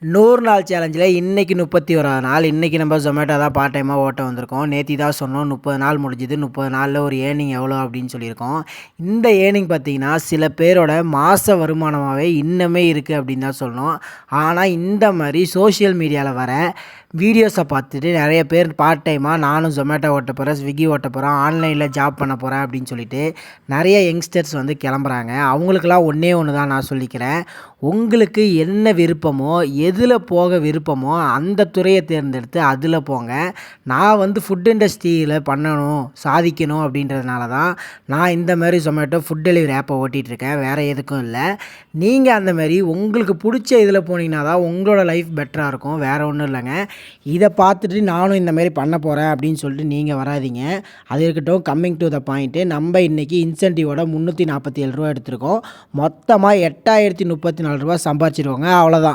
100 நாள் சேலஞ்சில் இன்றைக்கி 31வது நாள். இன்றைக்கி நம்ம ஜொமேட்டோ தான் பார்ட் டைமாக ஓட்ட வந்திருக்கோம். நேற்று தான் சொன்னோம் 30 நாள் முடிஞ்சுது. 30 நாளில் ஒரு ஏர்னிங் எவ்வளோ அப்படின்னு சொல்லியிருக்கோம். இந்த ஏர்னிங் பார்த்திங்கன்னா சில பேரோட மாத வருமானமாகவே இன்னமே இருக்குது அப்படின்னு தான் சொல்லணும். ஆனால் இந்த மாதிரி சோஷியல் மீடியாவில் வர வீடியோஸை பார்த்துட்டு நிறைய பேர் பார்ட் டைமாக நானும் ஜொமேட்டோ ஓட்ட போகிறேன், ஸ்விக்கி ஓட்ட போகிறேன், ஆன்லைனில் ஜாப் பண்ண போகிறேன் அப்படின்னு சொல்லிட்டு நிறைய யங்ஸ்டர்ஸ் வந்து கிளம்புறாங்க. அவங்களுக்கெல்லாம் ஒன்று தான் நான் சொல்லிக்கிறேன். உங்களுக்கு என்ன விருப்பமோ, எதில் போக விருப்பமோ அந்த துறையை தேர்ந்தெடுத்து அதில் போங்க. நான் வந்து ஃபுட் இண்டஸ்ட்ரியில் பண்ணணும், சாதிக்கணும் அப்படின்றதுனால தான் நான் இந்த மாதிரி ஜொமேட்டோ ஃபுட் டெலிவரி ஆப்பை ஓட்டிகிட்ருக்கேன். வேறு எதுக்கும் இல்லை. நீங்கள் அந்த மாதிரி உங்களுக்கு பிடிச்ச இதில் போனீங்கன்னா தான் உங்களோட லைஃப் பெட்டராக இருக்கும். வேறு ஒன்றும் இல்லைங்க. இதை பார்த்துட்டு நானும் இந்த மாதிரி பண்ண போகிறேன் அப்படின்னு சொல்லிட்டு நீங்கள் வராதிங்க. அது இருக்கட்டும், கம்மிங் டு த பாயிண்ட்டு. நம்ம இன்றைக்கி இன்சென்டிவோட 347 ரூபா எடுத்திருக்கோம். மொத்தமாக 8034 ரூபா சம்பாதிச்சிருக்கோங்க. அவ்வளோதான்.